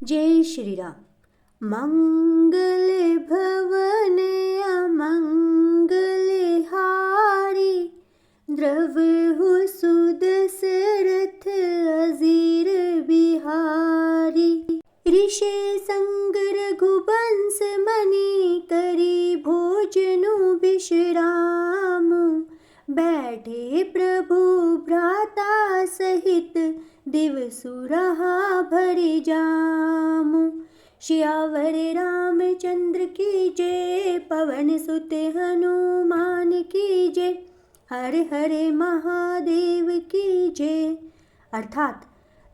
जय श्री राम। मंगल भवन अमंगल हारी, द्रवहु सुदशरथ अजीर बिहारी। ऋषि संग रघुवंश मणि, करी भोजनु विश्राम। बैठे प्रभु भ्राता सहित, दिवसु रहा भरि जामु। श्यावर रामचंद्र की जय, पवन सुत हनुमान की जय। हर हर महादेव की जय। अर्थात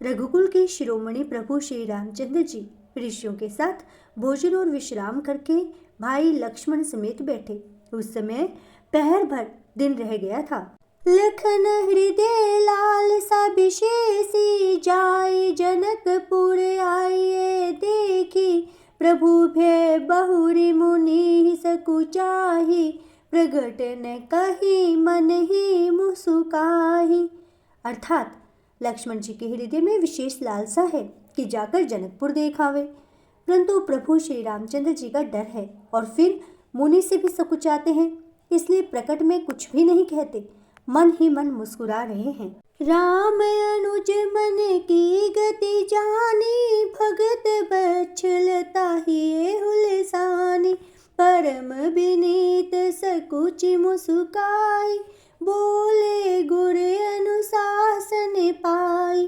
रघुकुल के शिरोमणि प्रभु श्री रामचंद्र जी ऋषियों के साथ भोजन और विश्राम करके भाई लक्ष्मण समेत बैठे। उस समय पहर भर दिन रह गया था। लखन हृदय लाल सा विशेषी, जाय जनकपुर आइए देखी। प्रभु भय बहुरी मुनि सकुचाही, प्रगट न कही मन ही मुस्काही। अर्थात लक्ष्मण जी के हृदय में विशेष लालसा है कि जाकर जनकपुर देखावे, परंतु प्रभु श्री रामचंद्र जी का डर है और फिर मुनि से भी सकुचाते हैं, इसलिए प्रकट में कुछ भी नहीं कहते, मन ही मन मुस्कुरा रहे हैं। राम अनुज मन की गति जानी, भगत बच्छलता ही हुलसानी। परम विनीत सकुचि मुस्काई, बोले गुर अनुशासन पाई।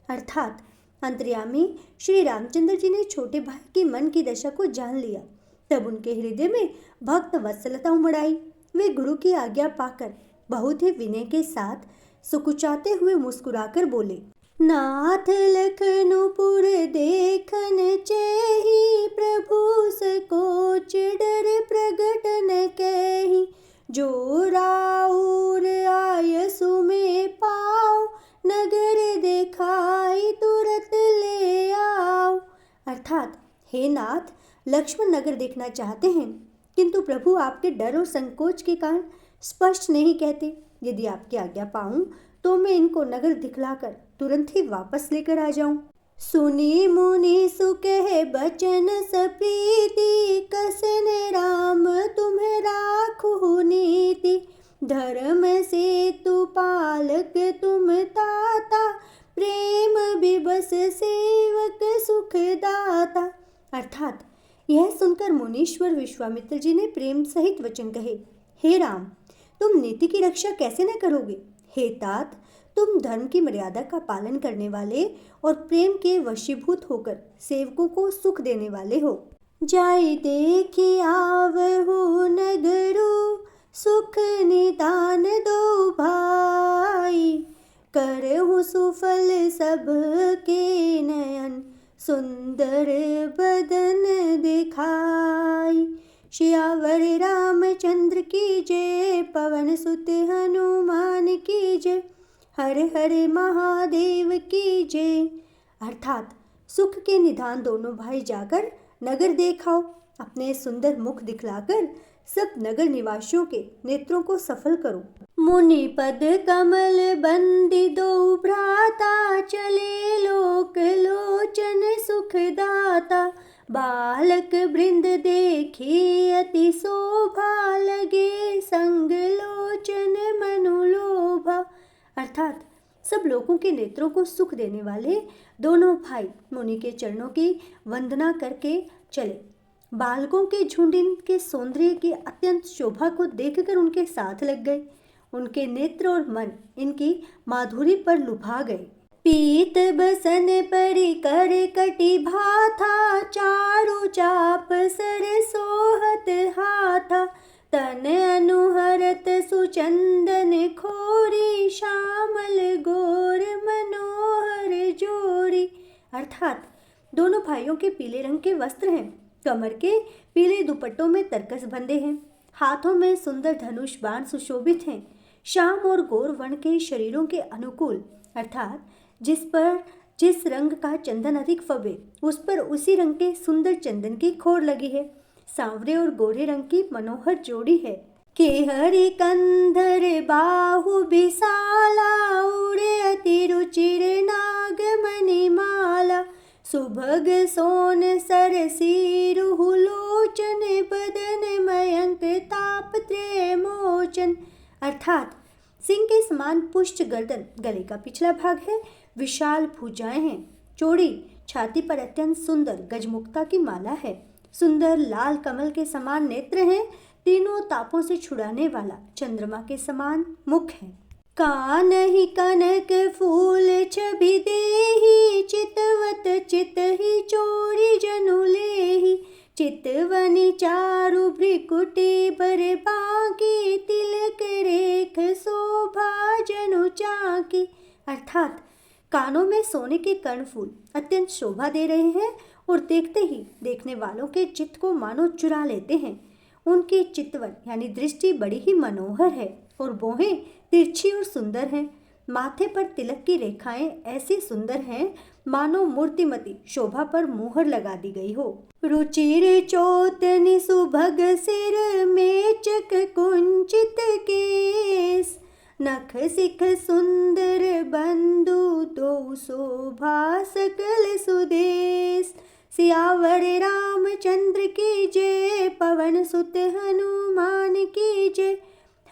अर्थात अंतर्यामी श्री रामचंद्र जी ने छोटे भाई के मन की दशा को जान लिया, तब उनके हृदय में भक्त वत्सलता उमड़ आई। वे गुरु की आज्ञा पाकर बहुत ही विनय के साथ सुकुचाते हुए मुस्कुराकर बोले, नाथ लखनपुर देखन चेहि, प्रभु सकोच डर प्रगट न कहि। जो राउर आयसु में पाओ, नगर देखाई तुरत ले आओ। अर्थात हे नाथ, लक्ष्मण नगर देखना चाहते हैं, किंतु प्रभु आपके डर और संकोच के कारण स्पष्ट नहीं कहते। यदि आपकी आज्ञा पाऊं तो मैं इनको नगर दिखलाकर तुरंत ही वापस लेकर आ जाऊं। सुनी मुनि सुकह बचन सप्रीति, कसन राम तुम्हें राखु नीति। धर्म से तु पालक तुम ताता, प्रेम विबस सेवक सुख दाता। अर्थात यह सुनकर मुनीश्वर विश्वामित्र जी ने प्रेम सहित वचन कहे, हे राम, तुम नीति की रक्षा कैसे न करोगे? हे तात, तुम धर्म की मर्यादा का पालन करने वाले और प्रेम के वशीभूत होकर सेवकों को सुख देने वाले हो। जाय देखी आवहु नगरु, सुख निदान दो भाई। करहु सुफल सब के नयन, सुंदर बदन दिखाई। श्यावर रामचंद्र की जय, पवन सुत हनुमान की जय। हर हर महादेव की जय। अर्थात सुख के निधान दोनों भाई जाकर नगर देखाओ, अपने सुंदर मुख दिखलाकर सब नगर निवासियों के नेत्रों को सफल करो। मुनि पद कमल बंदी दो भ्राता, चले लोक लोचन सुखदाता। बालक वृंद देखी अति शोभा, लगे संग लोचन मनु लोभा। अर्थात सब लोगों के नेत्रों को सुख देने वाले दोनों भाई मुनि के चरणों की वंदना करके चले। बालकों के झुंड इनके सौंदर्य की अत्यंत शोभा को देखकर उनके साथ लग गए। उनके नेत्र और मन इनकी माधुरी पर लुभा गए। पीत बसन परि कर कटि भाथा, चारु चाप सर सोहत हाथा। तन अनुहरत सुचंदन खोरी, श्यामल गोर मनोहर जोरी। अर्थात दोनों भाइयों के पीले रंग के वस्त्र हैं, कमर के पीले दुपट्टों में तरकस बंधे हैं, हाथों में सुंदर धनुष बाण सुशोभित हैं। श्याम और गौर वर्ण के शरीरों के अनुकूल, अर्थात जिस पर जिस रंग का चंदन अधिक फबे, उस पर उसी रंग के सुंदर चंदन की खोर लगी है। सांवरे और गोरे रंग की मनोहर जोड़ी है। के हरि कंधर बाहु विशाला, उड़े अति रुचिर नाग मणिमाला। सुभग सोन सरसीरुहु लोचन बदन मयंक ताप त्रय मोचन। अर्थात सिंह के समान पुष्ट गर्दन गले का पिछला भाग है, विशाल भुजाएं हैं, चौड़ी छाती पर अत्यंत सुंदर गजमुक्ता की माला है, सुंदर लाल कमल के समान नेत्र हैं, तीनों तापों से छुड़ाने वाला चंद्रमा के समान मुख है। कान ही कनक फूल छवि देहि, चितवत चित ही चोरी जनु लेहि, चितवनी चारु भ्रिकुटी बर बांकी, तिलक रेख शोभा जनु चाकी। अर्थात कानों में सोने के कर्णफूल अत्यंत शोभा दे रहे हैं और देखते ही देखने वालों के चित्त को मानो चुरा लेते हैं। उनकी चितवन यानी दृष्टि बड़ी ही मनोहर है और भौहें तिरछी और सुंदर हैं। माथे पर तिलक की रेखाएं ऐसी सुंदर हैं मानो मूर्तिमती शोभा पर मुहर लगा दी गई हो। रुचिर चोतनि सुभग सिर, मेचक कुंचित केस, नख सिख सुंदर बंधु दो शोभा सकल सुदेश। सियावर रामचंद्र की जय, पवन सुत हनुमान की जय,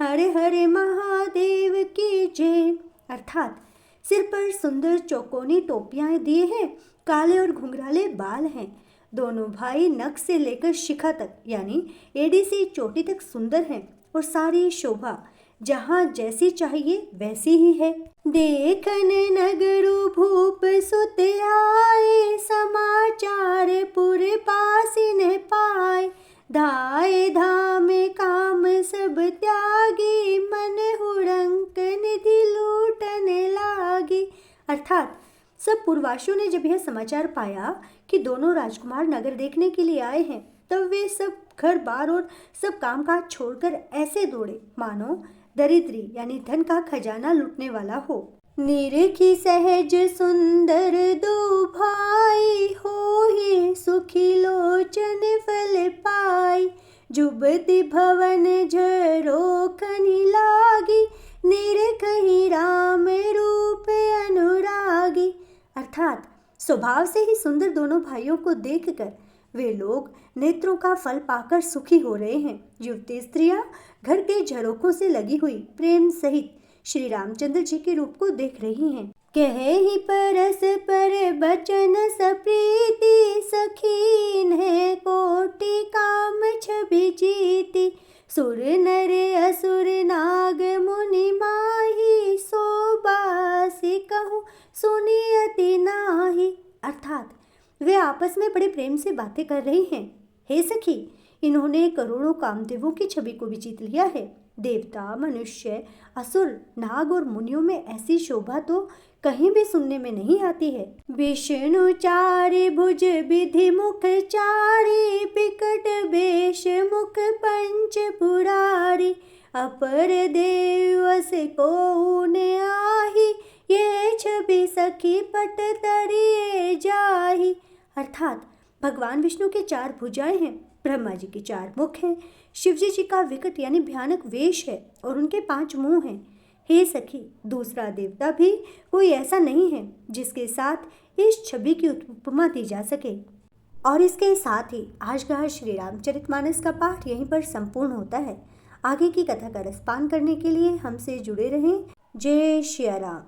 हर हर महादेव की जय। अर्थात सिर पर सुंदर चौकोनी टोपियां दिए हैं, काले और घुंघराले बाल हैं। दोनों भाई नख से लेकर शिखा तक यानी एड़ी से चोटी तक सुंदर हैं और सारी शोभा जहाँ जैसी चाहिए वैसी ही है। देखन नगरु भूप सुत आए, समाचार पुर पासिन पाए, धाय धाम काम सब त्यागी, मन हुड़ंक निधि लूटन लागी। अर्थात सब पूर्वासियों ने जब यह समाचार पाया कि दोनों राजकुमार नगर देखने के लिए आए हैं, तब वे सब घर बार और सब कामकाज छोड़कर ऐसे दौड़े मानो दरिद्री यानी धन का खजाना लूटने वाला हो। निरखी सहज सुंदर दो भाई, होहि सुखी लोचन फल पाई, जुबति भवन झरोखनि लागी, निरखहि राम रूप अनुरागी। अर्थात स्वभाव से ही सुंदर दोनों भाइयों को देखकर वे लोग नेत्रों का फल पाकर सुखी हो रहे हैं। युवती स्त्रियां घर के झरोखों से लगी हुई प्रेम सहित श्री रामचंद्र जी के रूप को देख रही हैं। कहे ही परस पर बचन सप्रीति, सखीन है कोटि काम छवि जीती, सुर नर असुर नाग मुनि माही, सोबासी कहूँ सुनी अति नाही। अर्थात वे आपस में बड़े प्रेम से बातें कर रही हैं। हे सखी, इन्होंने करोड़ों कामदेवों की छवि को भी जीत लिया है। देवता, मनुष्य, असुर, नाग और मुनियों में ऐसी शोभा तो कहीं भी सुनने में नहीं आती है। विष्णु चारि भुज विधि मुख चारि, बिकट बेश मुख पंच पुरारी, अपर देवस को ने आही, ये छवि सखी पट तरिए जाही। अर्थात भगवान विष्णु के 4 भुजाएं हैं, ब्रह्मा जी के 4 मुख हैं, शिवजी जी का विकट यानी भयानक वेश है और उनके 5 मुंह हैं। हे सखी, दूसरा देवता भी कोई ऐसा नहीं है जिसके साथ इस छवि की उपमा दी जा सके। और इसके साथ ही आज का श्री रामचरितमानस का पाठ यहीं पर संपूर्ण होता है। आगे की कथा का रसपान करने के लिए हमसे जुड़े रहें। जय श्री राम।